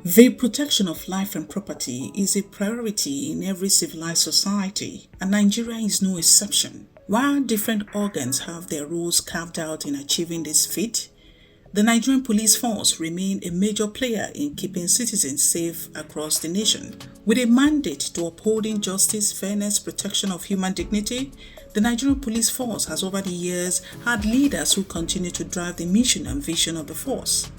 The protection of life and property is a priority in every civilized society, and Nigeria is no exception. While different organs have their roles carved out in achieving this feat, the Nigerian police force remain a major player in keeping citizens safe across the nation. With a mandate to upholding justice, fairness, protection of human dignity, the Nigerian police force has over the years had leaders who continue to drive the mission and vision of the force.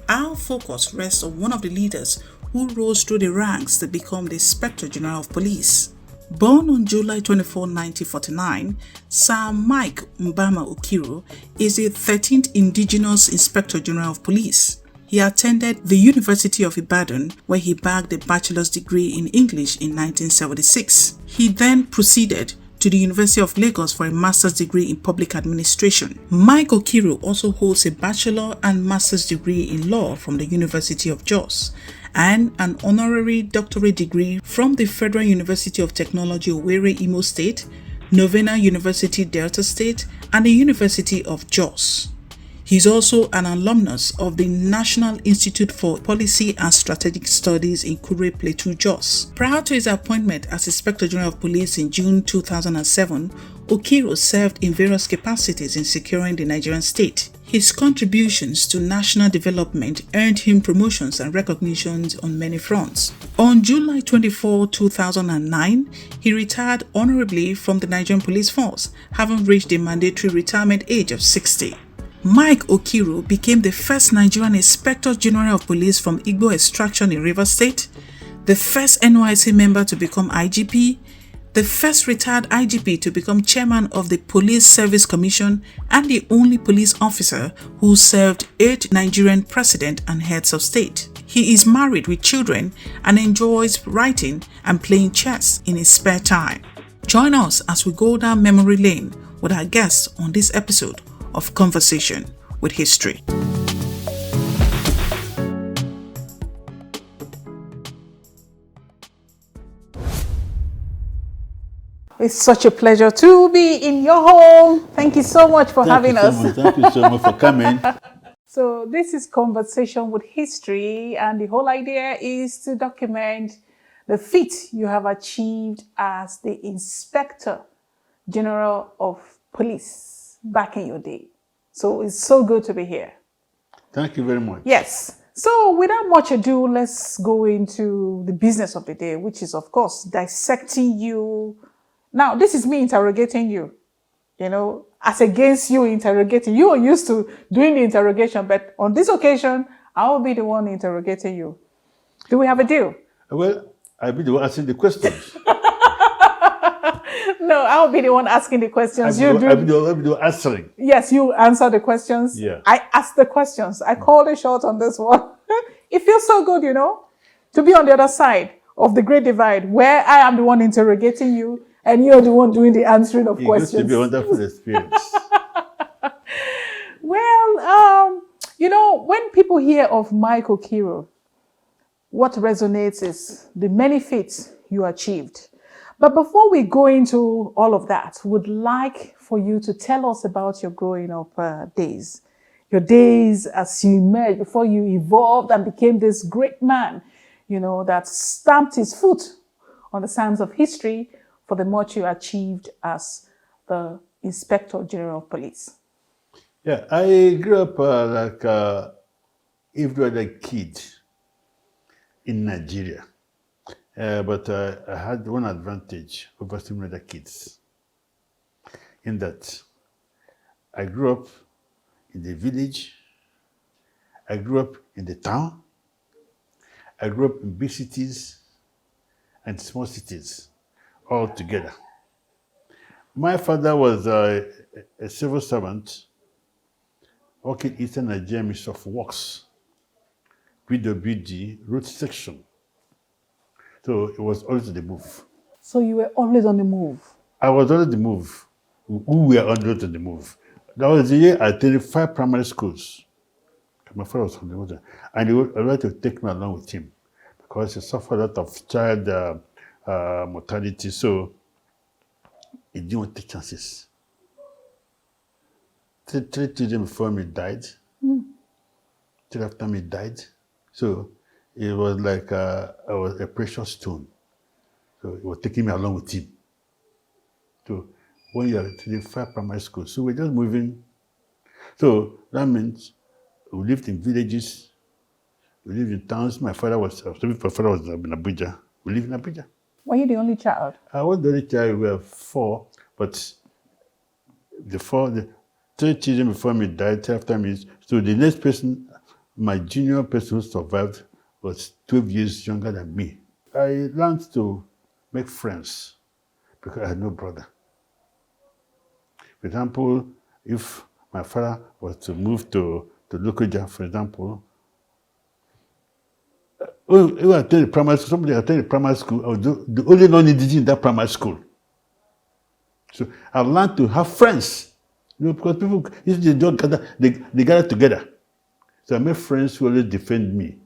Our focus rests on one of the leaders who rose through the ranks to become the Inspector General of Police. Born on July 24, 1949, Sir Mike Mbama Okiro is the 13th indigenous Inspector General of Police. He attended the University of Ibadan, where he bagged a bachelor's degree in English in 1976. He then proceeded to the University of Lagos for a master's degree in public administration. Mike Okiro also holds a bachelor and master's degree in law from the University of Jos and an honorary doctorate degree from the Federal University of Technology Owerri, Imo State, Novena University, Delta State, and the University of Jos. He is also an alumnus of the National Institute for Policy and Strategic Studies in Kure, Plateau, Jos. Prior to his appointment as Inspector General of Police in June 2007, Okiro served in various capacities in securing the Nigerian state. His contributions to national development earned him promotions and recognitions on many fronts. On July 24, 2009, he retired honorably from the Nigerian Police Force, having reached the mandatory retirement age of 60. Mike Okiro became the first Nigerian Inspector General of Police from Igbo extraction in Rivers State, the first NYSC member to become IGP, the first retired IGP to become chairman of the Police Service Commission, and the only police officer who served 8 Nigerian presidents and heads of state. He is married with children and enjoys writing and playing chess in his spare time. Join us as we go down memory lane with our guests on this episode of Conversation with History. It's such a pleasure to be in your home. Thank you so much for having us. Thank you so much for coming. So this is Conversation with History, and the whole idea is to document the feat you have achieved as the Inspector General of Police back in your day. So it's so good to be here. Thank you very much. Yes. So without much ado, let's go into the business of the day, which is, of course, dissecting you. Now, this is me interrogating you, as against you interrogating. You are used to doing the interrogation, but on this occasion, I will be the one interrogating you. Do we have a deal? Well, I'll be the one asking the questions. No, I'll be the one asking the questions. I'll be the one answering. Yes, you answer the questions. Yeah. I ask the questions. I call the shot on this one. It feels so good, to be on the other side of the great divide where I am the one interrogating you and you're the one doing the answering of questions. It's going to be a wonderful experience. Well, when people hear of Mike Okiro, what resonates is the many feats you achieved. But before we go into all of that, would like for you to tell us about your growing up days. Your days as you emerged, before you evolved and became this great man, that stamped his foot on the sands of history for the much you achieved as the Inspector General of Police. Yeah, I grew up like every other kid in Nigeria. But I had one advantage over some other kids in that I grew up in the village, I grew up in the town, I grew up in big cities and small cities all together. My father was a civil servant working in Eastern Nigerian Ministry of Works, PWD, road section. So it was always on the move. So you were always on the move? I was always on the move. We were always on the move. That was the year I attended 5 primary schools. My father was on the move. And he would like to take me along with him because he suffered a lot of child mortality. So he didn't want to take chances. 3 children before me died. 3 after me died. So it was like I was a precious stone. So he was taking me along with him. So when you're at the five primary school, so we're just moving. So that means we lived in villages, we lived in towns. My father was in Abuja. We lived in Abuja. Were you the only child? I was the only child. We were four, but the three children before me died after me. So the next person, my junior person who survived, was 12 years younger than me. I learned to make friends because I had no brother. For example, if my father was to move to Lokoja, for example, if I attended primary school, somebody attended primary school, I was the only non-indigenous in that primary school. So I learned to have friends. Because people, if they don't gather, they gather together. So I made friends who always defend me.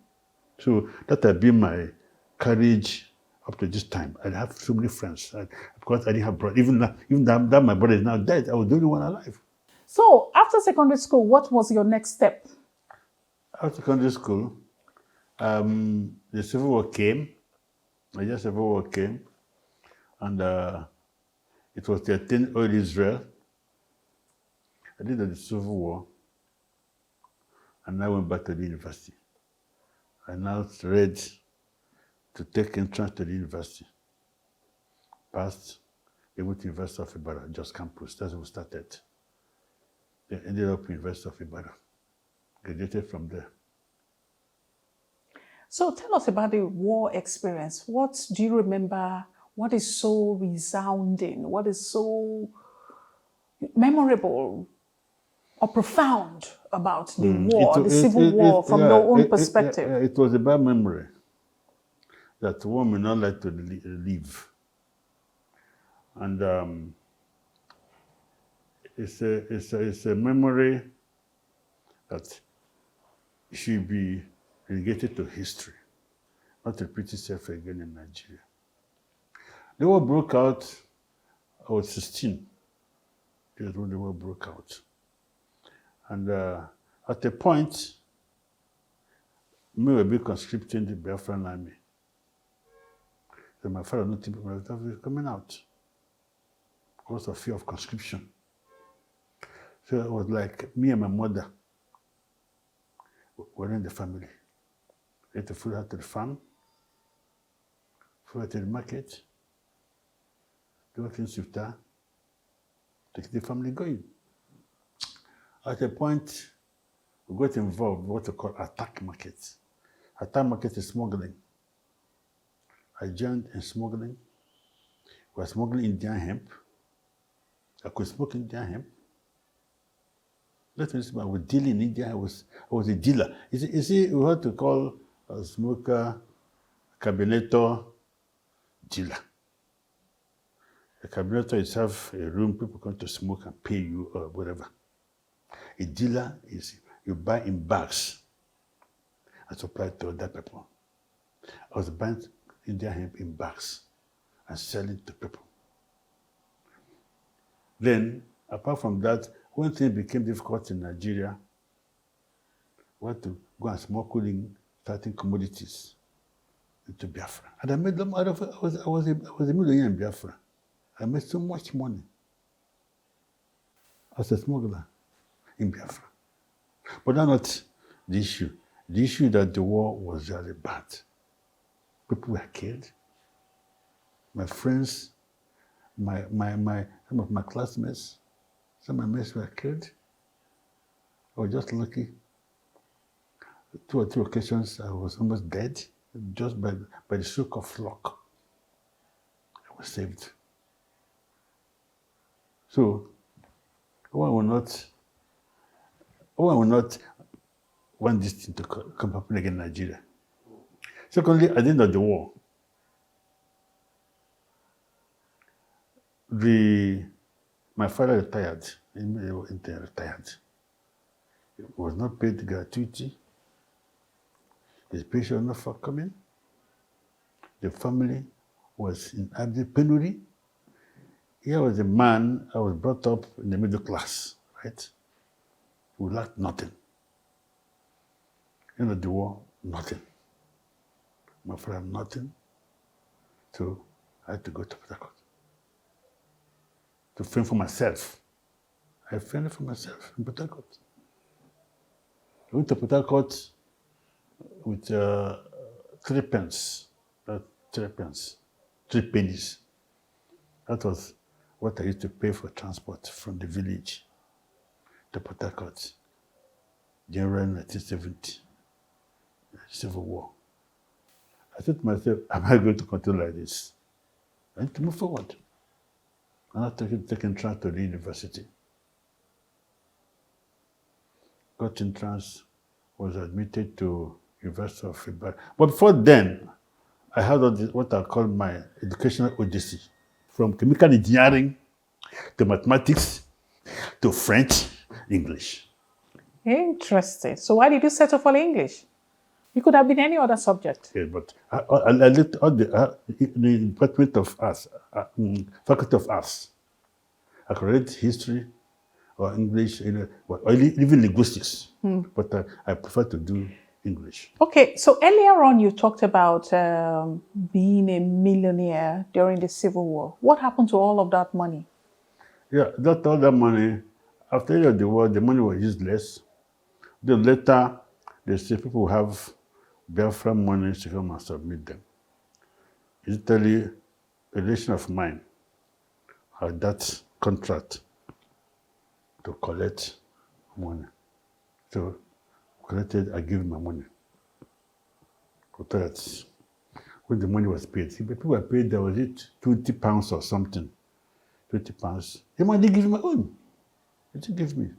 So that has been my courage up to this time. I have so many friends. Because I didn't have brothers. Even that my brother is now dead, I was the only one alive. So after secondary school, what was your next step? After secondary school, the Civil War came. The Civil War came. And it was the 10th oil Israel. I did the Civil War. And I went back to the university. I now read to take entrance to the university. Passed, they went to University of Ibadan, just campus. That's where we started. They ended up in University of Ibadan. Graduated from there. So tell us about the war experience. What do you remember? What is so resounding? What is so memorable or profound about the war, the civil war, from your own perspective? It was a bad memory that one may not like to live. And it's a memory that should be relegated to history, not repeat itself again in Nigeria. The war broke out, I was 16. That's when the war broke out. And at a point, me were being conscripted in the Biafran army. So my father noticed my father was coming out because of fear of conscription. So it was like me and my mother were in the family. We had to follow her to the farm, follow her to the market, do things with her, to keep the family going. At a point, we got involved in what we call attack markets. Attack market is smuggling. I joined in smuggling. We were smuggling Indian hemp. I could smoke Indian hemp. Let me say, I was dealing in India. I was a dealer. You see, we had to call a smoker, cabinator, dealer. A cabinator is have a room, people come to smoke and pay you or whatever. A dealer is you buy in bags and supply to other people. I was buying Indian hemp in bags and selling to people. Then, apart from that, when things became difficult in Nigeria, we had to go and smuggling certain commodities into Biafra. And I made them out of it. I was a millionaire in Biafra. I made so much money as a smuggler in Biafra. But that's not the issue. The issue is that the war was really bad. People were killed. My friends, some of my classmates, some of my mates were killed. I was just lucky. 2 or 3 occasions I was almost dead, just by the stroke of luck. I was saved. So, one will not want this thing to come happen again in Nigeria. Secondly, at the end of the war, my father retired. He retired. He was not paid gratuity. His pension was not forthcoming. The family was in abject penury. Here was a man I was brought up in the middle class, right? Who lacked nothing. End of the war, nothing. My father had nothing. So I had to go to Port Harcourt to fend for myself. I fended for myself in Port Harcourt. I went to Port Harcourt with 3 pence. 3 pence. 3 pennies. That was what I used to pay for transport from the village to Port Harcourt. January 1970, Civil War. I said to myself, am I going to continue like this? I need to move forward. I'm not taking trans to the university. Got in trans, was admitted to University of Ibadan. But before then, I had what I call my educational odyssey. From chemical engineering to mathematics to French, English. Interesting. So why did you settle for English? You could have been any other subject. Yeah, but I looked at the Department of Arts, Faculty of Arts. I could read history or English, or even linguistics. But I prefer to do English. Okay, so earlier on you talked about being a millionaire during the Civil War. What happened to all of that money? Yeah, not all that money. After the end of the war, the money was useless. Then later, they say people have Biafra money to come and submit them. Usually, a relation of mine had that contract to collect money. So, collected, I give my money. When the money was paid, people were paid, there was it, 20 pounds or something. 20 pounds. The money didn't give my own. It didn't give me.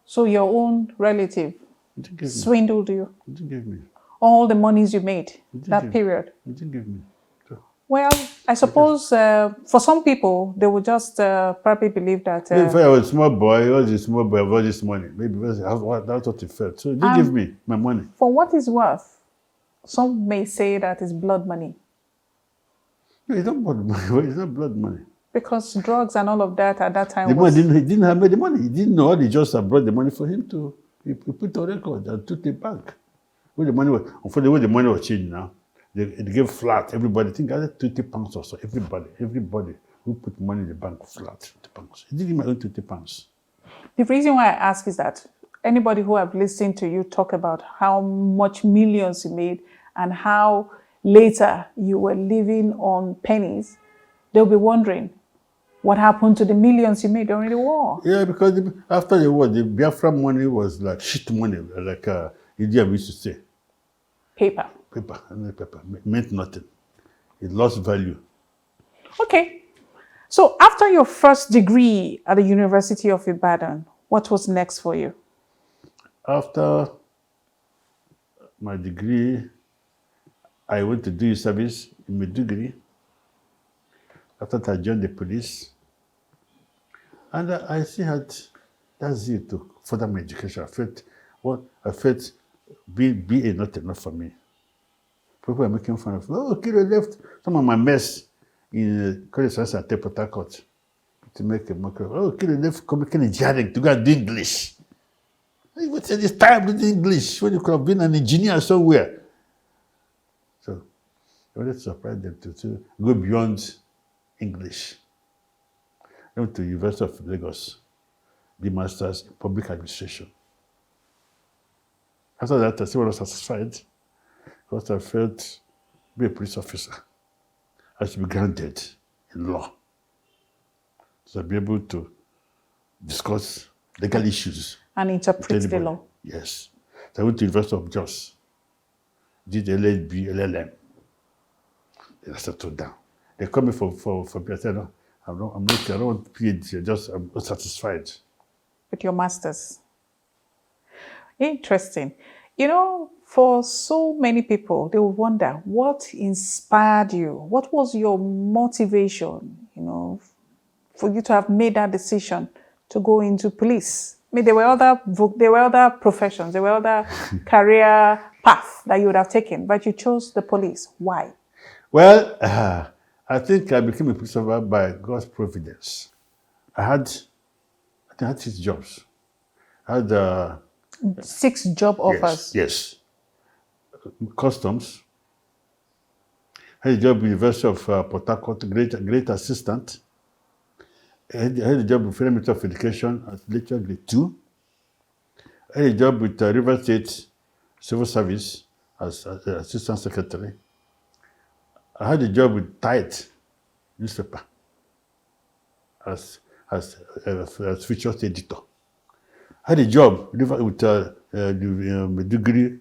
So your own relative It didn't give me. swindled you? It didn't give me. All the monies you made that give- period? It didn't give me. So, Well, I suppose for some people, they would just probably believe that... if I was a small boy, I was a small boy, I have all this money. Maybe that's what it felt. So it didn't give me my money. For what it's worth, some may say that it's blood money. No, it's not blood money. It's not blood money. Because drugs and all of that at that time The was... money, he didn't have the money. He didn't know. He just brought the money for him to he put on record and took it back. When the money was, unfortunately, when the money was changed now, they gave flat. Everybody, I think I had 20 pounds or so. Everybody who put money in the bank flat, 20 pounds. He didn't give my own 20 pounds. The reason why I ask is that anybody who have listened to you talk about how much millions you made and how later you were living on pennies, they'll be wondering, what happened to the millions you made during the war? Yeah, because after the war, the Biafra money was like shit money, like India used to say. Paper. Paper, and paper meant nothing. It lost value. Okay. So after your first degree at the University of Ibadan, what was next for you? After my degree, I went to do service in Maiduguri. After that, I joined the police. And I still had that zeal to further my education. I felt BA not enough for me. People were making fun of, Okiro left some of my mess in College Science at Port Harcourt to make a mockery. Okiro left chemical engineering to go and do English. I would say this time doing English when you could have been an engineer somewhere. So I wanted to surprise them to go beyond English. I went to the University of Lagos, the Masters in Public Administration. After that, I still was satisfied because I felt be a police officer. I should be grounded in law. So I'll be able to discuss legal issues. And interpret the law. Yes. So I went to the University of Jos, did LLB, LLM. Then I settled down. They called me for I said, no, I don't want PhD, I'm not satisfied. With your master's. Interesting. You know, for so many people, they will wonder what inspired you? What was your motivation, for you to have made that decision to go into police? I mean, there were other professions, there were other career paths that you would have taken, but you chose the police. Why? Well, I think I became a police officer by God's providence. I had 6 jobs. I had 6 job offers. Yes. customs. I had a job at the University of Port Harcourt, great assistant. I had a job with Federal Ministry of Education as lecturer grade 2. I had a job with River State Civil Service as assistant secretary. I had a job with Tide newspaper as features editor. I had a job with the degree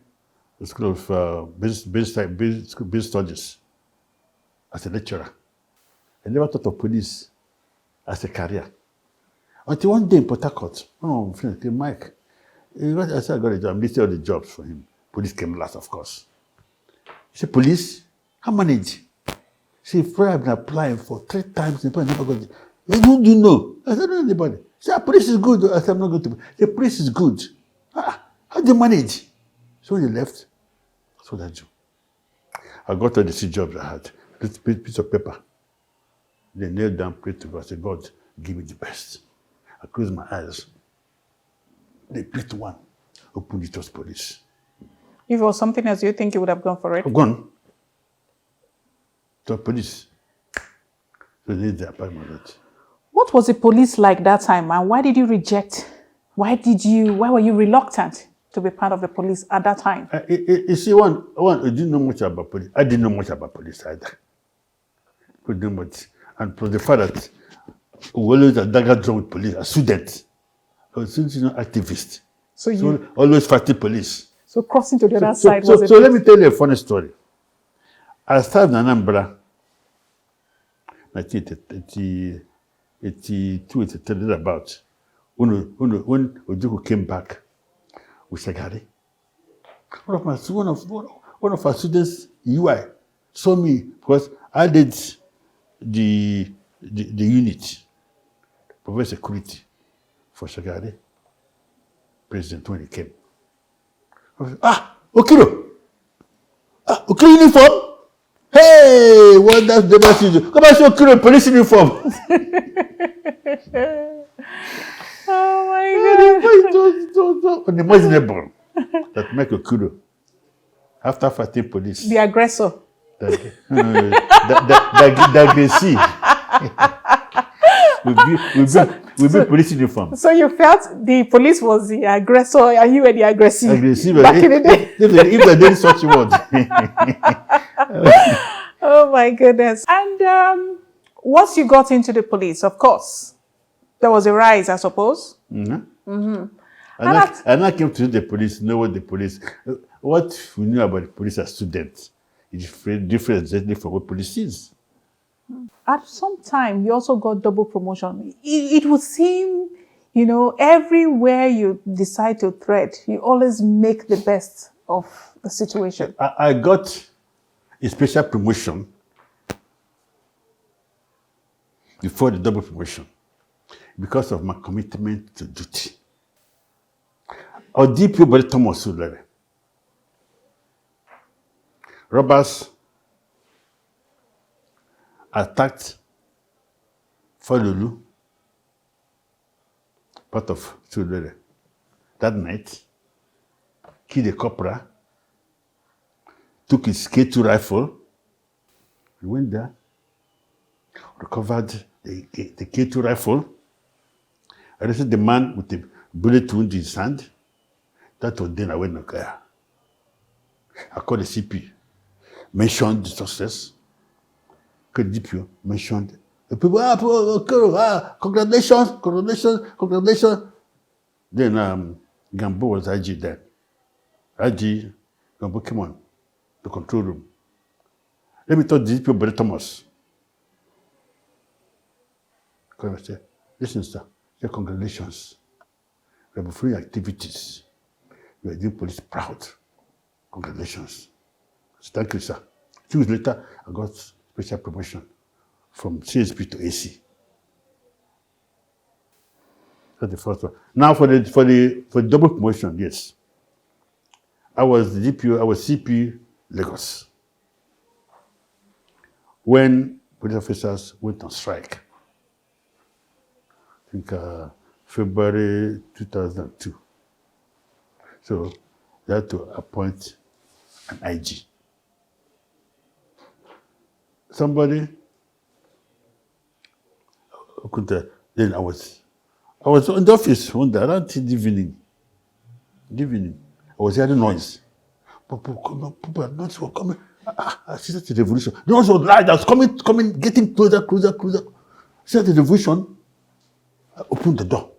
School of Business Studies as a lecturer. I never thought of police as a career. Until one day in Port Harcourt, one of my friends came, Mike, I said I got a job. I'm listing all the jobs for him. Police came last, of course. He said, police? How manage? He said, I've been applying for 3 times, and I never got it. Who do you know? I said, I don't know anybody. He said, police is good. I said, I'm not going to. The police is good. How do you manage? So when they left, that's what I do. I got all the 6 jobs I had. This piece of paper. They knelt down, prayed to God. I said, God, give me the best. I closed my eyes. They picked one. Opened it was police. If it was something else, you think you would have gone for it? I've gone. To police. So they did the appointment. What was the police like that time, and why did you reject? Why were you reluctant to be part of the police at that time? You see, one, I didn't know much about police. I didn't know much about police either. We didn't know much. And for the fact that we always had dagger drawn with police, a student, I was an activist. So always fighting police. So crossing to the other side was So let me tell you a funny story. I started in Anambra, 1982, 83, about, when Ojukwu came back with Shagari. One of our students, UI, saw me because I did the unit, provide security for Shagari, president, when he came. I said, Okiro! Okiro uniform? Hey, what does the message? Come and show Okiro police uniform. Oh my goodness. Unimaginable that make Okiro, after fighting police. The aggressor. The aggressive. We be police uniform. So you felt the police was the aggressor and you were the aggressive. Aggressive. Back in the day. If there is such a word. Oh my goodness. And once you got into the police, of course, there was a rise, I suppose. Mm-hmm. Mm-hmm. And I came to the police, know what the police, what we knew about the police as students is different exactly from what police is. At some time, you also got double promotion. It would seem, everywhere you decide to thread, you always make the best of the situation. I got a special promotion before the double promotion because of my commitment to duty. Our DPO Body Thomas Sulere. Robbers attacked Falulu, part of Sulere, that night, killed a corporal, took his K2 rifle, he went there, recovered the K2 rifle, arrested the man with a bullet wound in his hand. That was then I went to care. I called the CP, mentioned the success. The DPO mentioned the people, congratulations. Then Gambo was IG then. IG, Gambo came on the control room. Let me talk to the DPO, Brother Thomas. Come and say, listen, sir, say congratulations. We have free activities. You are doing police proud. Congratulations. So thank you, sir. 2 weeks later, I got special promotion from CSP to AC. That's the first one. Now for the double promotion, yes. I was the DPO, I was CP Lagos. When police officers went on strike, I think February 2002. So they had to appoint an IG. Somebody could, then I was in the office one day, around the evening. I was hearing noise. People are not coming. I said the revolution. The noise was loud. I was coming, getting closer. I said the revolution. I opened the door.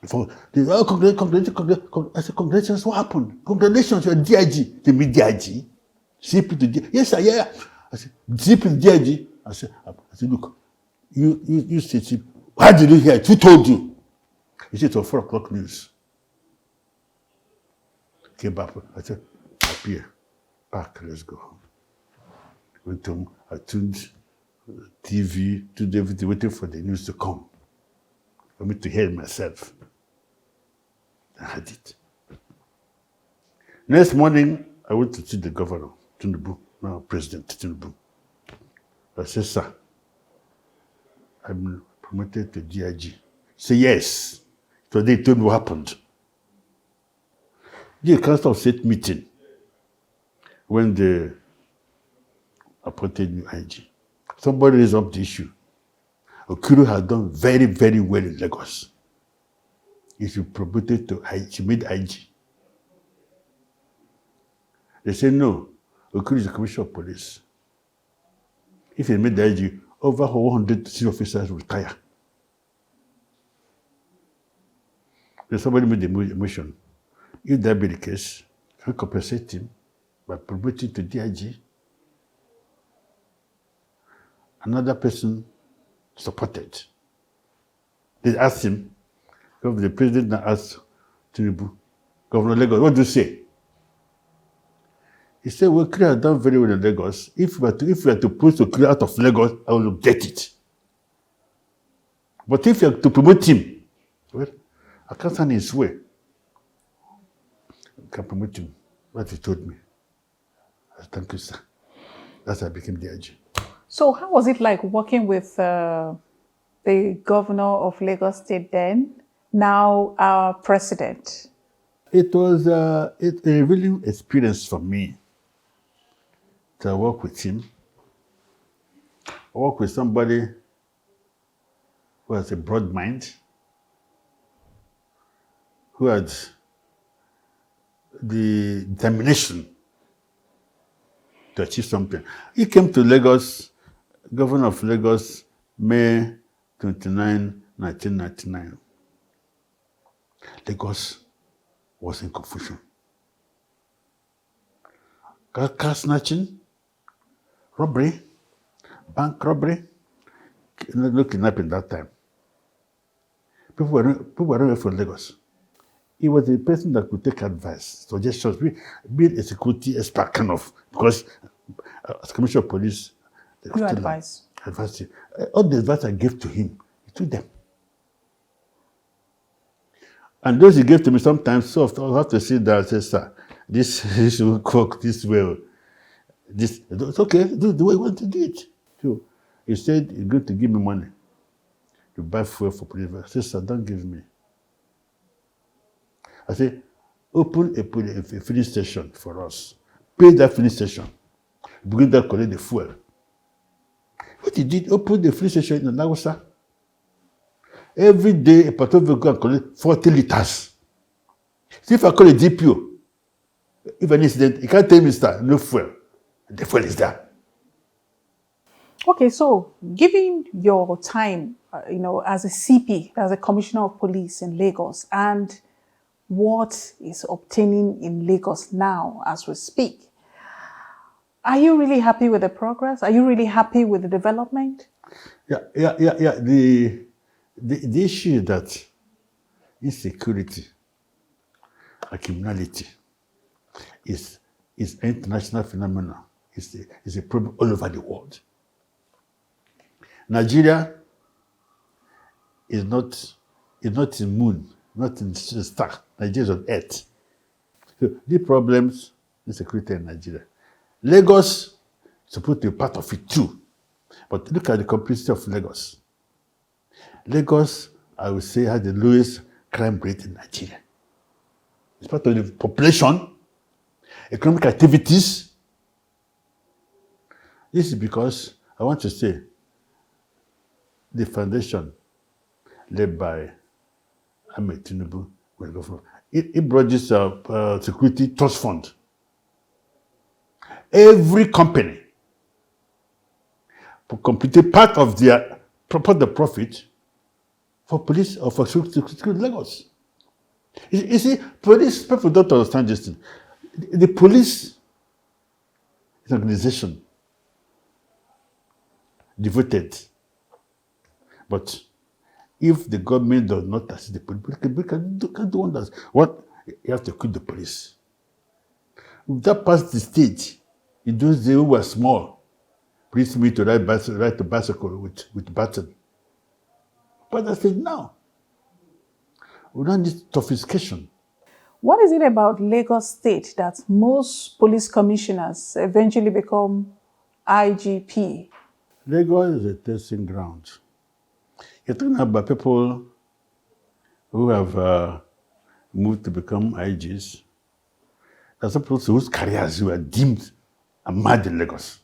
Congratulations. I said, congratulations, what happened? Congratulations, you're DIG. They mean DIG. CP to DIG. Yes, sir, yeah. I said, CP to DIG. I said, look, you said, CP. How did you hear it? Who told you? He said, it was 4 o'clock news. Came back. I said, appear. Back, let's go home. Went home, I tuned TV, tuned everything, waiting for the news to come. For me to hear it myself. I had it. Next morning, I went to see the governor, Tinubu, now President Tinubu. I said, sir, I'm promoted to DIG. He said, yes. So they told me what happened. The Council of State meeting when they appointed new IG. Somebody raised up the issue. Okiro had done very, very well in Lagos. He should promoted to IG. She made IG. They said, no, Okiro is the commissioner of police. If he made the IG, over 100 senior officers will retire. Then somebody made the motion. If that be the case, can compensate him by promoting to DIG. Another person supported. They asked him, the president now asked Tinubu, Governor Lagos, what do you say? He said, well, Okiro has done very well in Lagos. If we are to push Okiro out of Lagos, I will get it. But if you are to promote him, well, I can't stand his way. I can promote him. What he told me. I said, thank you, sir. That's how I became DIG. So how was it like working with the governor of Lagos State then, now our president? It was a revealing experience for me to work with him. I work with somebody who has a broad mind, who had the determination to achieve something. He came to Lagos, governor of Lagos, May 29, 1999. Lagos was in confusion. Car snatching, robbery, bank robbery, no kidnapping that time. People were running from Lagos. He was a person that could take advice, suggestions, be a security expert kind of, because as Commissioner of Police, Your advice. All the advice I gave to him, he took them. And those he gave to me sometimes, so I'll have to sit down and say, sir, this will work this way. It's okay, do the way you want to do it. So he said, he's going to give me money to buy fuel for police. I said, sir, don't give me. I said, open a filling station for us. Pay that filling station. Begin to collect the fuel. What he did, open the filling station in Lagos. Every day, a patrol will go and collect 40 liters. See, if I call a DPO, if an incident, he can't tell me, sir, no fuel. The fuel is there. Okay, so given your time, as a CP, as a Commissioner of Police in Lagos, and what is obtaining in Lagos now as we speak, are you really happy with the progress? Are you really happy with the development? Yeah. The issue is that insecurity and criminality is an international phenomenon. It's a problem all over the world. Nigeria is not immune, not in the star. Nigeria is on earth. So the problems, insecurity in Nigeria. Lagos is supposed to be part of it too. But look at the complexity of Lagos. Lagos, I would say, has the lowest crime rate in Nigeria. It's part of the population. economic activities. This is because I want to say the foundation led by Ahmed Tinubu will go for. It brought this security trust fund. Every company completed part of their the profit for police or for security Lagos. You see, police people don't understand this thing. The police is an organization devoted, but if the government does not assist the police, we can do wonders. What you have to quit the police. If that passed the stage, in those days who were small, police me to ride the bicycle with baton. But I said now, we don't need sophistication. What is it about Lagos State that most police commissioners eventually become IGP? Lagos is a testing ground. You're talking about people who have moved to become IGs. There's some people whose careers were deemed and mad in Lagos.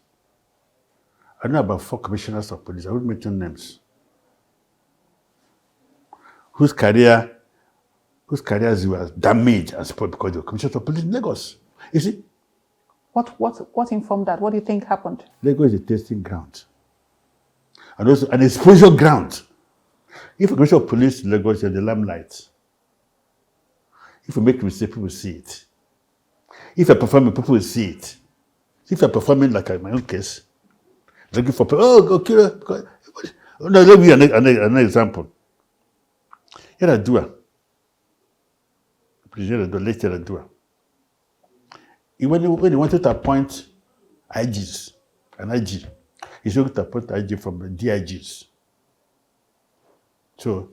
I know about 4 commissioners of police. I won't mention names. Whose careers were damaged as well because they were commissioners of police in Lagos. You see? What informed that? What do you think happened? Lagos is a testing ground. And also an exposure ground. If a commissioner of police in Lagos is the limelight, if you make a mistake, people will see it. If you're performing, people will see it. If you're performing like in my own case, looking for Okiro. No, let me give you an example. Here I do. Later I do. When he wanted to appoint IGs, an IG, he's going to appoint IG from the DIGs. So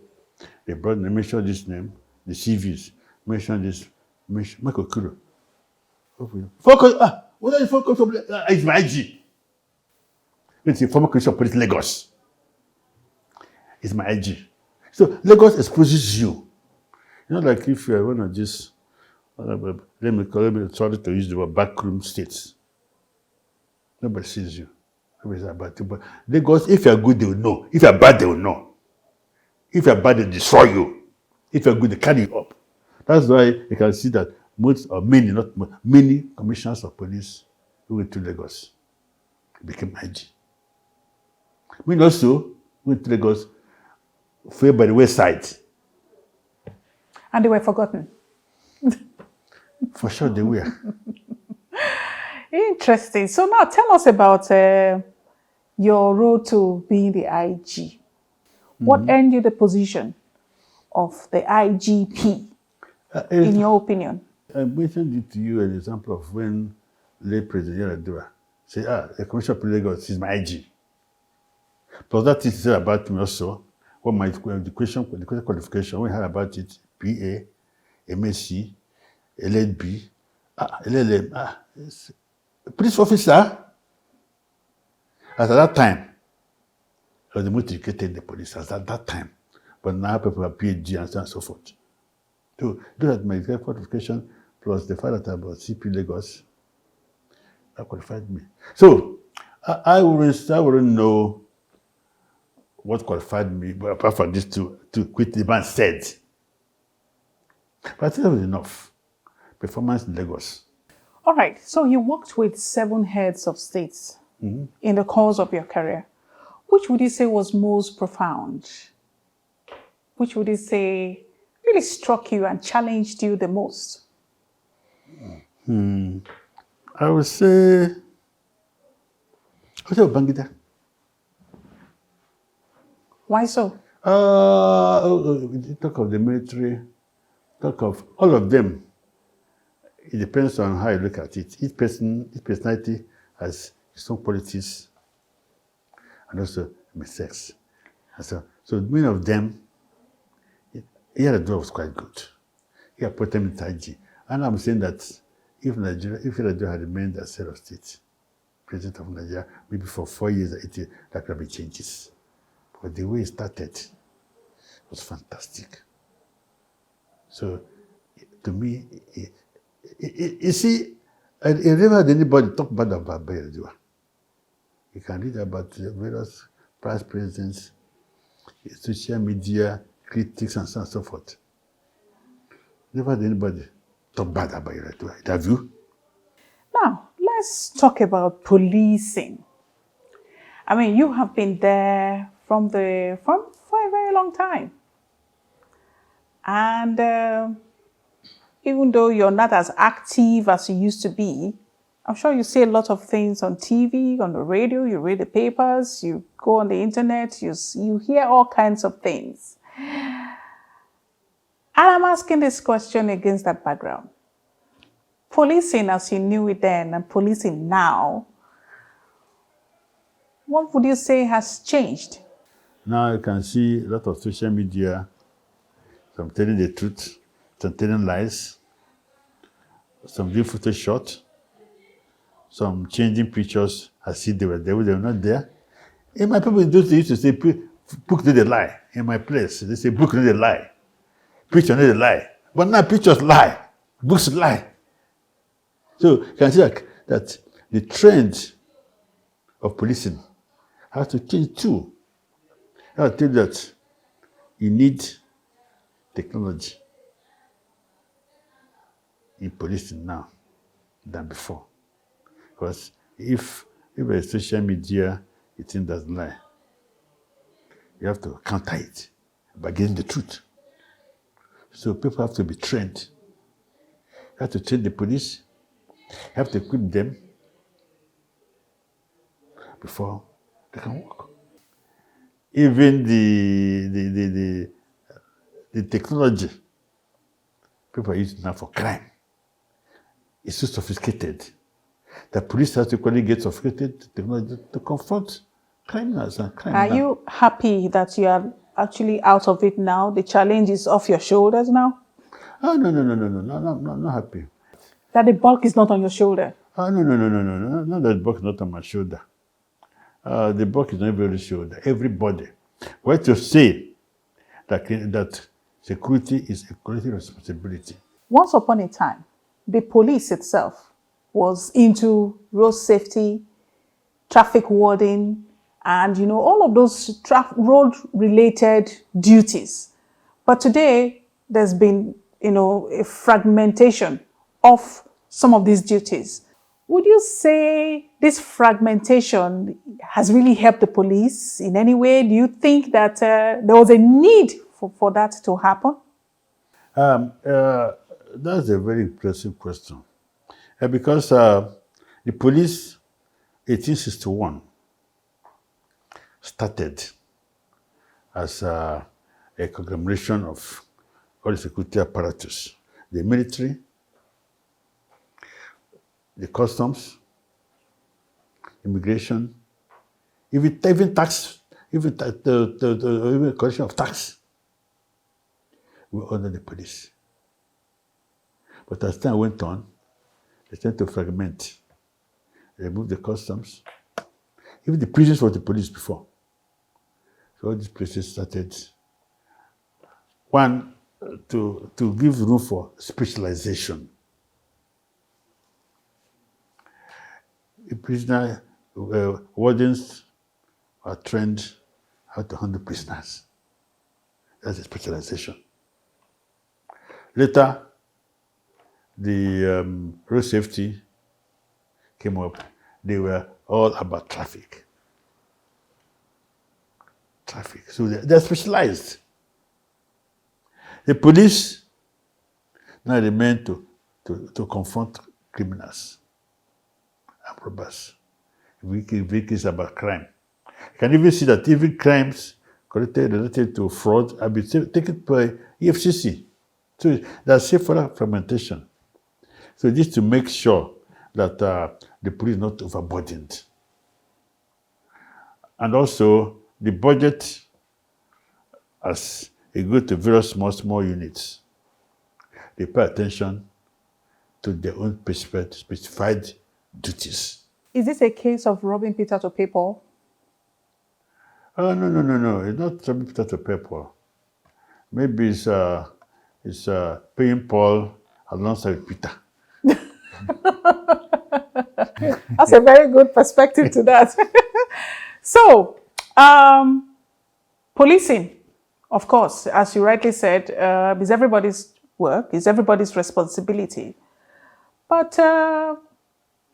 they mentioned this name, the CVs, mentioned this, Michael Okiro. Focus, what are you focus on? It's my IG. It's a former commissioner of police Lagos. It's my IG. So Lagos exposes you. You know, like if you are one of these, let me sorry to use the word backroom states. Nobody sees you. Nobody's about you. But Lagos, if you are good, they will know. If you are bad, they will know. If you are bad, they destroy you. If you are good, they carry you up. That's why you can see that many commissioners of police who went to Lagos became IG. Many also went to Lagos, fell by the wayside. And they were forgotten. For sure they were. Interesting. So now tell us about your road to being the IG. What earned you the position of the IGP, in your opinion? I mentioned it to you an example of when late President Yaradua said, the Commissioner of Lagos is my IG. Plus that is said about me also, what my education qualification, we had about it, BA, MSc, LLB, LLM, police officer. As at that time, I was the most educated in the police as at that time. But now people have PhD and so on and so forth. So that my qualification plus the fact that I was CP Lagos, that qualified me. So I wouldn't know what qualified me, but apart from this to quit the man said. But I think that was enough. Performance in Lagos. All right. So you worked with 7 heads of states in the course of your career. Which would you say was most profound? Which would you say really struck you and challenged you the most? I would say Bangida. Why so? Talk of the military, talk of all of them. It depends on how you look at it. Each personality has its own politics and also sex. And so many of them, Yaradua was quite good. He appointed him in IG. And I'm saying that if Yaradua had remained as head of state, president of Nigeria, maybe for 4 years, that could be changes. But the way it started was fantastic. So, to me, you see, I never had anybody talk bad about Bayeljiwa. You can read about the various past presidents, social media, critics, and so on and so forth. Never had anybody talk bad about Bayeljiwa. Have you? Now, let's talk about policing. I mean, you have been there for a very long time. And even though you're not as active as you used to be, I'm sure you see a lot of things on TV, on the radio, you read the papers, you go on the internet, you hear all kinds of things. And I'm asking this question against that background. Policing as you knew it then and policing now, what would you say has changed? Now you can see a lot of social media, some telling the truth, some telling lies, some doing Photoshop, some changing pictures as if they were there, they were not there. In my people, those used to say, book did a lie. In my place, they say, book did a lie. Picture did a lie. But now pictures lie, books lie. So you can see that the trend of policing has to change too. I'll tell you that you need technology in policing now than before. Because if a social media, you think that's lie, you have to counter it by getting the truth. So people have to be trained. You have to train the police. You have to equip them before they can work. Even the technology people are using now for crime is so sophisticated that police has to equally get sophisticated technology to confront criminals and crime. Are you happy that you are actually out of it now? The challenge is off your shoulders now? Oh, no, I'm not happy. That the bulk is not on your shoulder? Oh, no, the bulk is not on my shoulder. The bulk is on everybody's shoulder, everybody. We have to say that security is a collective responsibility. Once upon a time, the police itself was into road safety, traffic warding, and all of those road-related duties. But today, there's been a fragmentation of some of these duties. Would you say this fragmentation has really helped the police in any way? Do you think that there was a need for that to happen? That's a very impressive question. Because the police, 1861, started as a conglomeration of all the security apparatus, the military, the customs, immigration, even tax, even the collection of tax, were under the police. But as time went on, they tend to fragment. They removed the customs. Even the prisons were the police before. So all these places started, one, to give room for specialization. The prisoner wardens are trained how to handle prisoners. That's a specialization. Later, the road safety came up. They were all about traffic. So they're specialized. The police now remain to confront criminals and robbers. Victims about crime. You can even see that even crimes related to fraud have been taken by EFCC. So there's safer fragmentation. So this to make sure that the police is not overburdened. And also the budget, as it goes to various small units, they pay attention to their own specified duties. Is this a case of robbing Peter to pay Paul? Oh, no. It's not robbing Peter to pay Paul. Maybe it's paying Paul alongside Peter. That's a very good perspective to that. So, policing, of course, as you rightly said, is everybody's work, is everybody's responsibility. But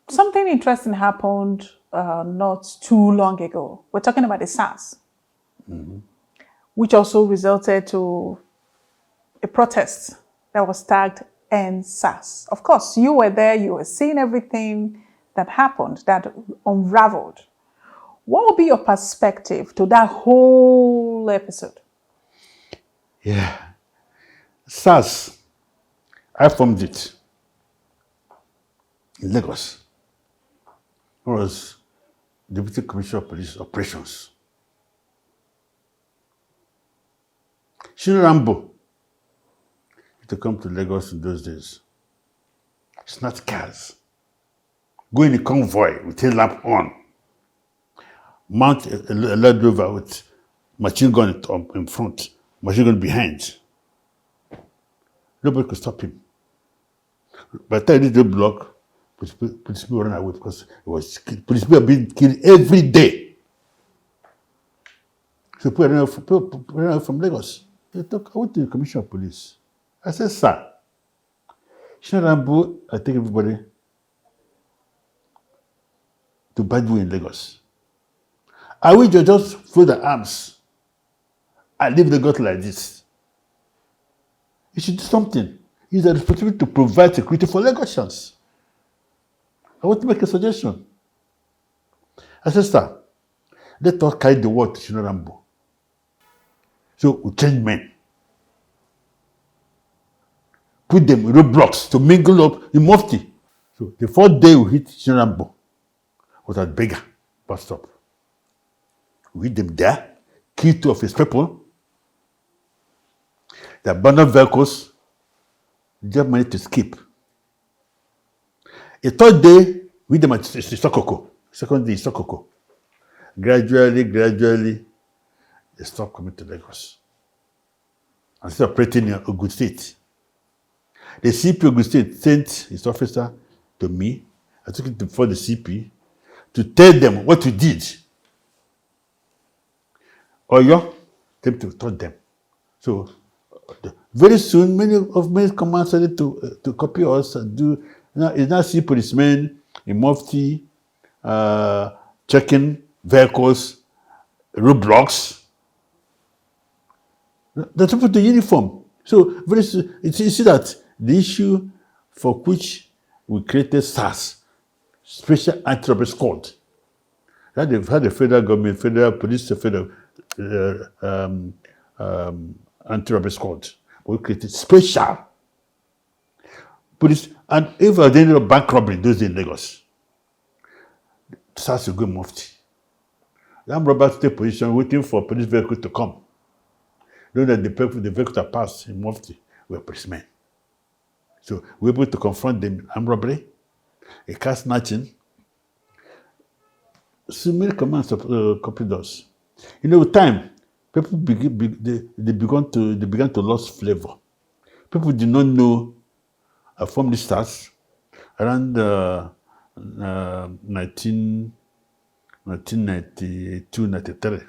something interesting happened not too long ago. We're talking about the SARS, which also resulted to a protest that was tagged End SARS. Of course, you were there, you were seeing everything that happened, that unraveled. What would be your perspective to that whole episode? Yeah. SARS, I formed it in Lagos. I was Deputy Commissioner of Police Operations. Shino Rambo used to come to Lagos in those days, snatch cars, go in a convoy with a lamp on, mount a Land Rover with machine gun in front, machine gun behind. Nobody could stop him. By the time he did the block, police people ran away because police people are being killed every day. So people ran away from Lagos. They talk, I went to the Commissioner of Police. I said, sir, Shino Rambo, I take everybody to Badwu in Lagos. I wish you just fold the arms and leave Lagos like this. You should do something. It's a responsibility to provide security for Lagosians. I want to make a suggestion. I said, sir, let us carry the word to Shino Rambo. So we change men. Put them in roadblocks to mingle up in Mufti. So the fourth day we hit Shino Rambo was at Bega bus stop. We hit them there, killed 2 of his people. They abandoned vehicles. They just managed to escape. The third day, we hit them at Isokoko. Second day, Isokoko. Gradually, they stopped coming to Lagos and started operating in Ogun State. The CP Ogun State sent his officer to me. I took it before the CP to tell them what we did. Oyo came to taught them. So very soon, many commands started to copy us and do. You now see policemen in Mufti checking vehicles, roadblocks. They're to put the uniform. So very soon, you see that the issue for which we created SARS, Special Anti-Robbery Squad, that they've had the federal government, federal police, federal anti-robbery squad. We created special police, and if there was any bank robbery those days in Lagos, SARS will go Mufti. The armed robbers take position waiting for police vehicle to come. Knowing that the vehicle that passed in Mufti were policemen. So we were able to confront them in armed robbery, a car snatching. So many commands copied us. With time, people began to lose flavor. People did not know I formed the SARS around 1992, 93.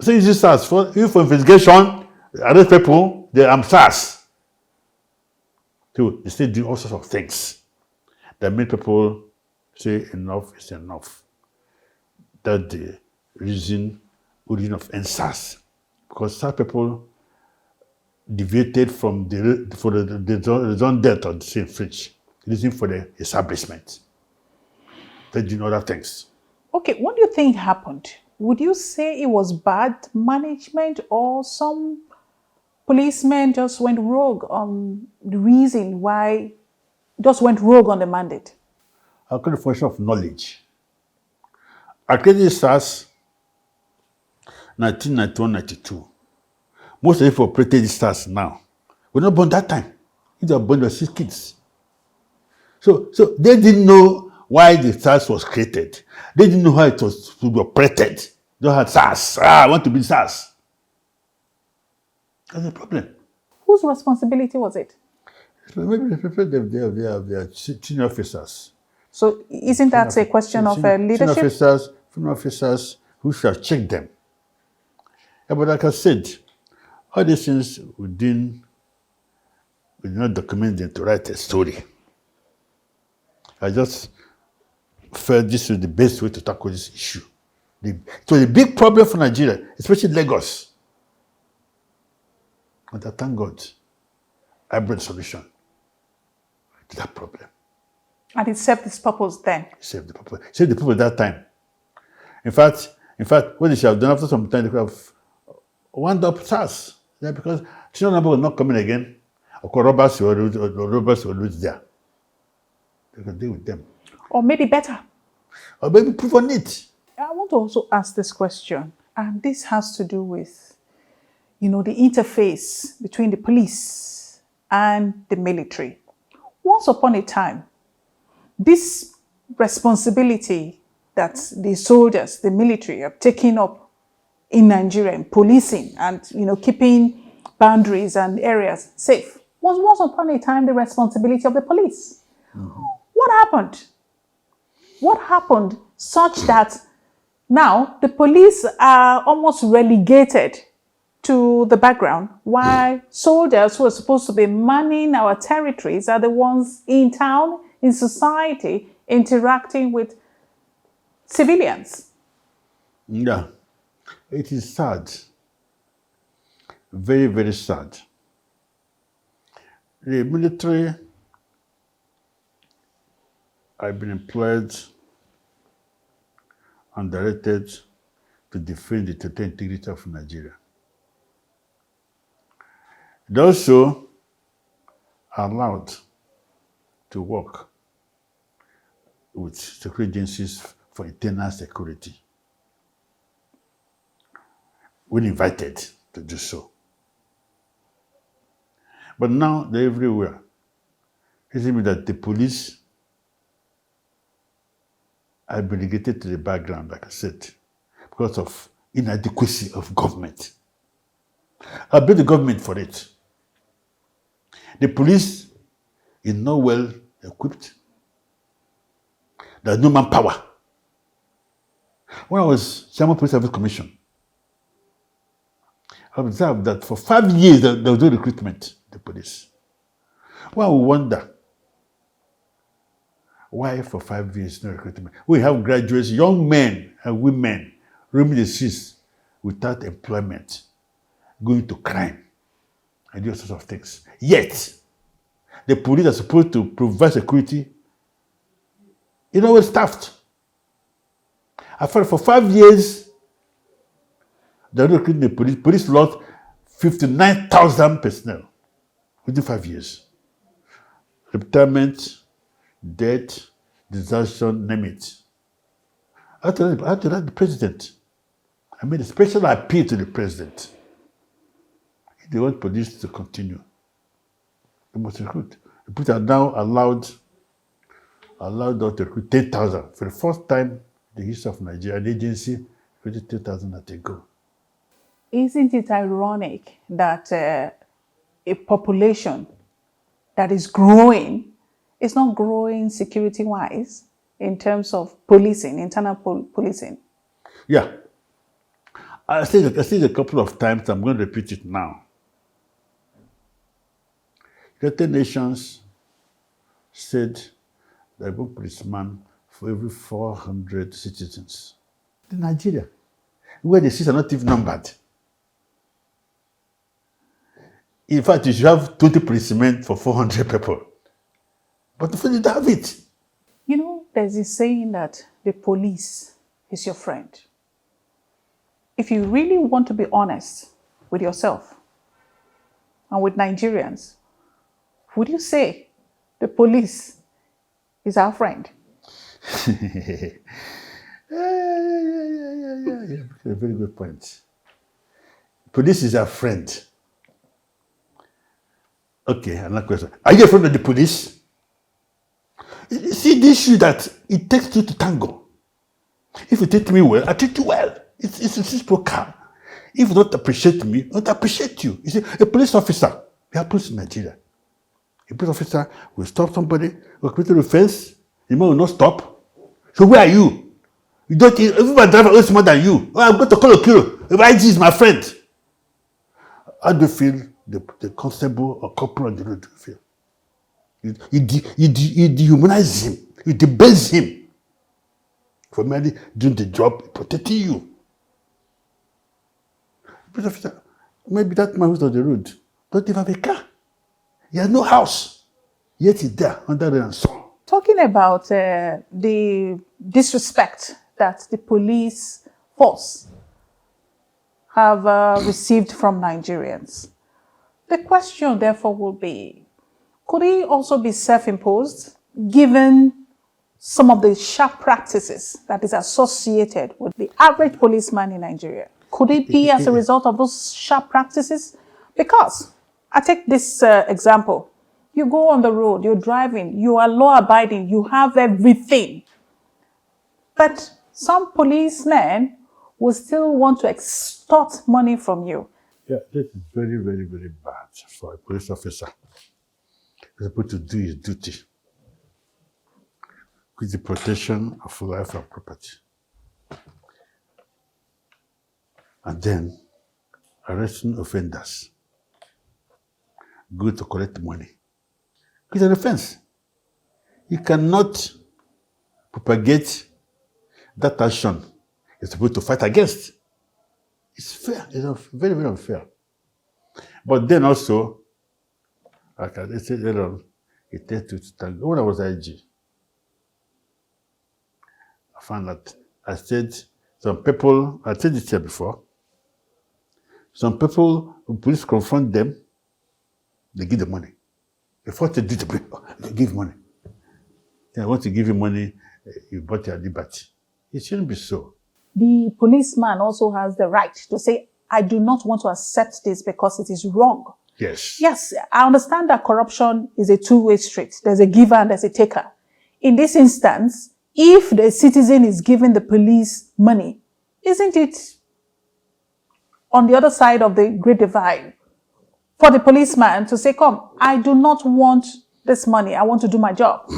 So you use SARS for investigation, arrest people, they are SARS. So they still do all sorts of things that made people say enough is enough. That's the origin of NSAS. Because SARS people deviated from the zone death of the same fridge, reason for the establishment. They do other things. Okay, what do you think happened? Would you say it was bad management or some policemen just went rogue on the reason why, just went rogue on the mandate? I call it a function of knowledge. I created SARS 1991-92. Most of the people operated SARS now. We're not born that time. These are born with 6 kids. So they didn't know why the SARS was created. They didn't know how it was to be operated. They had SARS. I want to be SARS. That's the problem. Whose responsibility was it? Maybe they have their senior officers. So isn't that a question of Senior leadership? senior officers who should have checked them. Yeah, but like I said, all these things we did not document them to write a story. I just felt this was the best way to tackle this issue. So the big problem for Nigeria, especially Lagos. But I thank God I brought a solution to that problem. And it served its purpose then. Saved the people. Saved the people at that time. In fact, what they should have done after some time, they could have wound up Sars. Yeah, because children number was not coming again. Of course, robbers were always there. They could deal with them. Or maybe better. Or maybe prove on it. I want to also ask this question, and this has to do with, the interface between the police and the military. Once upon a time, this responsibility that the soldiers, the military, have taken up in Nigeria, in policing and keeping boundaries and areas safe, was once upon a time the responsibility of the police. Mm-hmm. What happened? What happened such that now the police are almost relegated to the background, while soldiers who are supposed to be manning our territories are the ones in town, in society, interacting with civilians? Yeah, it is sad. Very, very sad. The military have been employed and directed to defend the total integrity of Nigeria. They also are allowed to work with security agencies for internal security when invited to do so. But now they're everywhere. It means that the police have been relegated to the background, like I said, because of inadequacy of government. I blame the government for it. The police is not well equipped. There's no manpower. When I was Chairman Police Service Commission, I observed that for 5 years there was no recruitment in the police. One would wonder, why for 5 years no recruitment? We have graduates, young men and women roaming the streets without employment, going to crime and do all sorts of things. Yet, the police are supposed to provide security, well staffed. I felt for 5 years, they were recruiting the police. Police lost 59,000 personnel within 5 years. Retirement, death, desertion, name it. After that, the president, I made a special appeal to the president. If they want police to continue, they must recruit. The police are now allowed us to recruit 10,000. For the first time in the history of Nigeria, an agency recruited 10,000 at a go. Isn't it ironic that a population that is growing is not growing security-wise in terms of policing, internal policing? Yeah. I said it a couple of times. I'm going to repeat it now. United Nations said there will be a policeman for every 400 citizens. In Nigeria, where the cities are not even numbered. In fact, you should have 20 policemen for 400 people. But if you don't have it. There's this saying that the police is your friend. If you really want to be honest with yourself and with Nigerians, would you say the police is our friend? Yeah. A very good point. Police is our friend. Okay, another question. Are you a friend of the police? You see the issue that it takes two to tango. If you treat me well, I treat you well. It's reciprocal. If you don't appreciate me, I don't appreciate you. You see, a police officer, we have police in Nigeria. A police officer will stop somebody, will come to the fence, the man will not stop. So where are you? You don't, everybody driver owes more than you. Oh, I'm going to call Okiro. If IG is my friend. How do you feel the constable or corporal on the road feel? You dehumanize him. You debase him for merely doing the job, protecting you. Police officer, maybe that man who's on the road don't even have a car. He has no house. Yet he's there under the sun. Talking about the disrespect that the police force have received from Nigerians, the question therefore will be, could it also be self-imposed given some of the sharp practices that is associated with the average policeman in Nigeria? Could it be as a result of those sharp practices? Because I take this example. You go on the road, you're driving, you are law-abiding, you have everything. But some policemen will still want to extort money from you. Yeah, that is very, very, very bad for a police officer. He's supposed to do his duty with the protection of life and property. And then arresting offenders. Go to collect money. It's an offense. You cannot propagate that action you're supposed to fight against. It's fair. It's very, very unfair. But then also, like I said earlier on, it takes to tango. When I was IG, I found that I said some people, I said this here before, some people, when police confront them, they give the money. The first thing they do, they give money. They want to give you money, you bought your liberty. It shouldn't be so. The policeman also has the right to say, I do not want to accept this because it is wrong. Yes. Yes, I understand that corruption is a two-way street. There's a giver and there's a taker. In this instance, if the citizen is giving the police money, isn't it on the other side of the great divide for the policeman to say, come, I do not want this money. I want to do my job.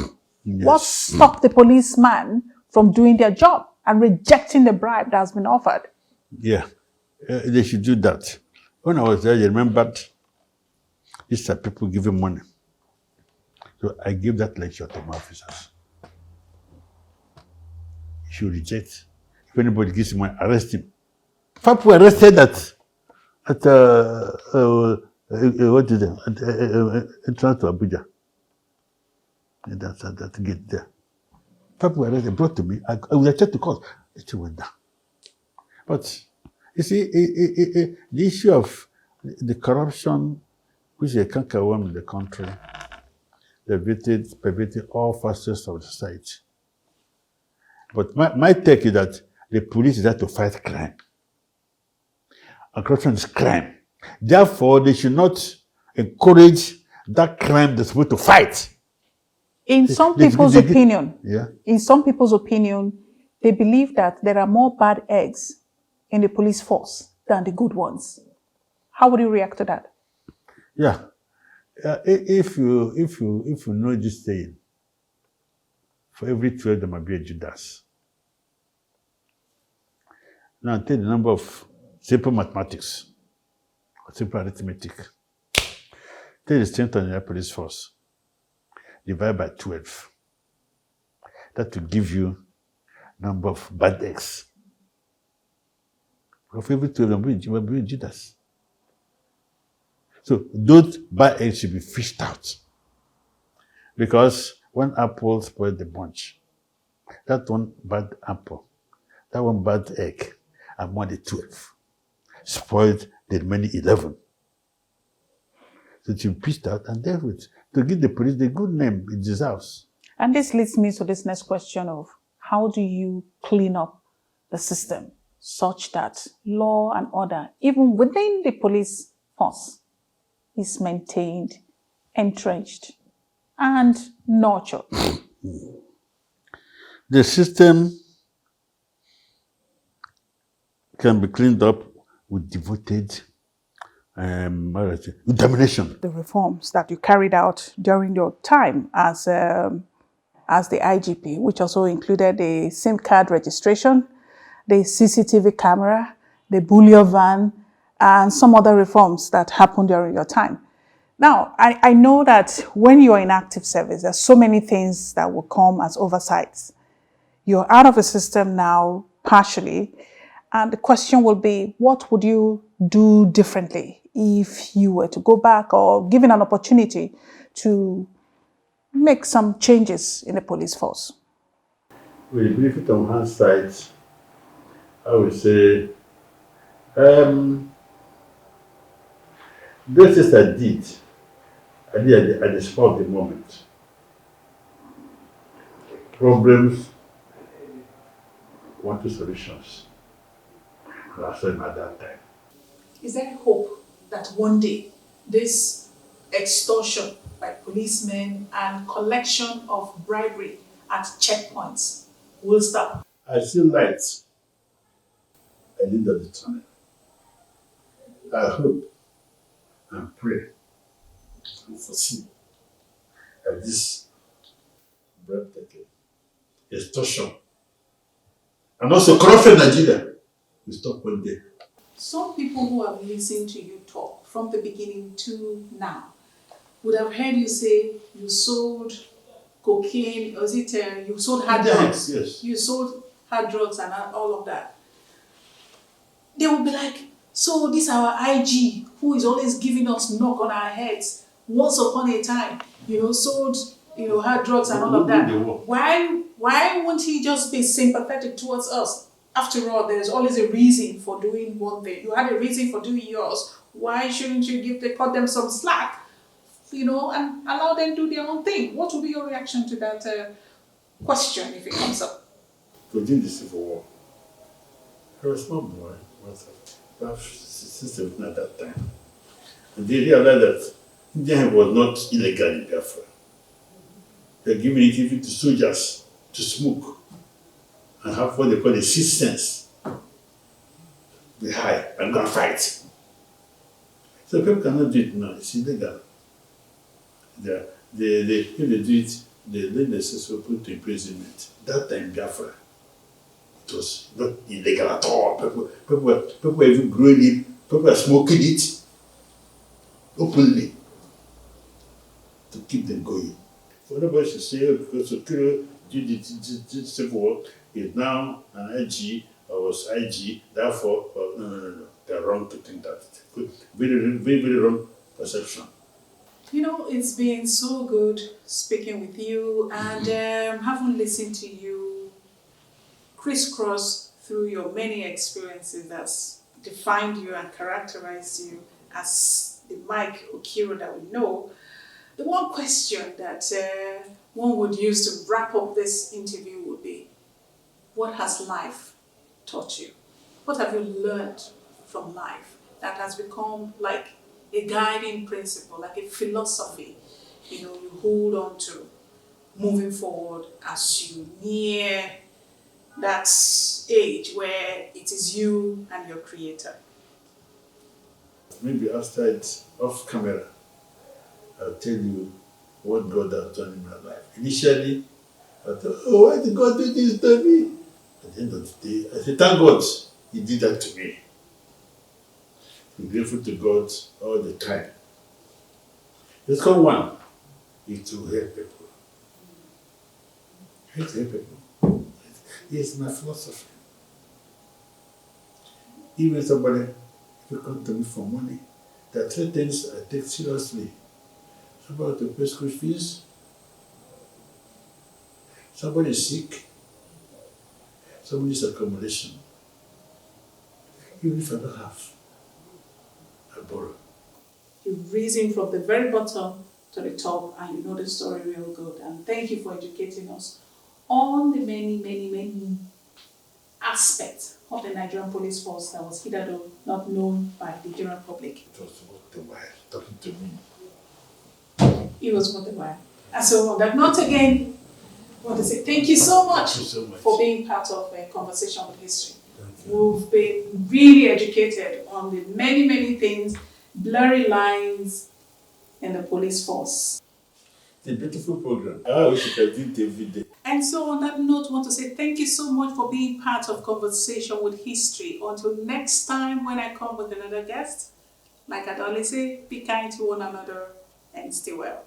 Yes. What stopped the policeman from doing their job and rejecting the bribe that has been offered? Yeah, they should do that. When I was there, you remembered these are people giving money. So I gave that lecture to my officers. You should reject. If anybody gives money, arrest him. People were arrested at what is it? Entrance to Abuja. And that's at that gate there. People were arrested, brought to me. I was checked to court. It went down. But you see, the issue of the corruption, which is a cankerworm in the country, pervaded all facets of society. But my take is that the police is there to fight crime. And corruption is crime. Therefore, they should not encourage that crime they're supposed to fight. In some people's opinion, yeah. In some people's opinion, they believe that there are more bad eggs in the police force than the good ones. How would you react to that? Yeah. If you know this saying, for every 12 there might be a Judas. Now take the number of simple mathematics or simple arithmetic. Take the strength of the police force. Divide by 12. That will give you number of bad eggs. For every 12 there might be a Judas. So those bad eggs should be fished out. Because one apple spoils the bunch. That one bad apple, that one bad egg, among the 12, spoiled the remaining 11. So it should be fished out and dealt with to give the police the good name it deserves. And this leads me to this next question of how do you clean up the system such that law and order, even within the police force, is maintained, entrenched, and nurtured? The system can be cleaned up with devoted determination. The reforms that you carried out during your time as the IGP, which also included the SIM card registration, the CCTV camera, the bullion van, and some other reforms that happened during your time. Now, I know that when you're in active service, there's so many things that will come as oversights. You're out of the system now, partially, and the question will be, what would you do differently if you were to go back or given an opportunity to make some changes in the police force? With the benefit of hindsight, I would say, this is I did at the spur of the moment. Problems wanted solutions. I said at that time. Is there hope that one day this extortion by policemen and collection of bribery at checkpoints will stop? I see light at the end of the tunnel. I hope and pray and foresee that this breathtaking extortion and also corruption in Nigeria will stop one day. Some people who have listened to you talk from the beginning to now would have heard you say you sold cocaine, or is it you sold hard drugs? Yes. You sold hard drugs and all of that. They will be like, so this our IG who is always giving us knock on our heads once upon a time, sold hard drugs and all of that. Why won't he just be sympathetic towards us? After all, there's always a reason for doing one thing. You had a reason for doing yours. Why shouldn't you cut them some slack, and allow them to do their own thing? What would be your reaction to that question if it comes up? Within the Civil War, I was a small boy, but system at that time. And they realized that Indian was not illegal in Biafra. They're giving it even to soldiers to smoke and have what they call a sixth sense. Be high and go and fight. So people cannot do it now, it's illegal. If they do it, they let themselves put to imprisonment. That time Biafra, it was not illegal at all. People were even growing it, people were smoking it openly to keep them going. For nobody to say, because Okiro did the Civil War, is now an IG or was IG, therefore, no. They're wrong to think that. Very, very, very wrong perception. It's been so good speaking with you and having listened to you crisscross through your many experiences that's defined you and characterized you as the Mike Okiro that we know. The one question that one would use to wrap up this interview would be, what has life taught you? What have you learned from life that has become like a guiding principle, like a philosophy, you hold on to moving forward as you near that age where it is you and your creator? Maybe after it's off camera, I'll tell you what God has done in my life. Initially, I thought, why did God do this to me? At the end of the day, I said, thank God He did that to me. I'm grateful to God all the time. The second one is to help people. I hate to help people. It's my philosophy. Even somebody, if you come to me for money, there are three things I take seriously. Somebody to pay school fees, somebody is sick, somebody needs accommodation. Even if I don't have, I borrow. You've risen from the very bottom to the top and you know the story real good. And thank you for educating us on the many, many, many aspects of the Nigerian police force that was hitherto not known by the general public. It was worth a while talking to me. It was worth a while. And so on that note again, I want to say thank you so much, for being part of a conversation with history. We've been really educated on the many, many things blurry lines in the police force. It's a beautiful program. I wish you could do it every day. And so on that note, I want to say thank you so much for being part of Conversation with History. Until next time when I come with another guest, like I always say, be kind to one another and stay well.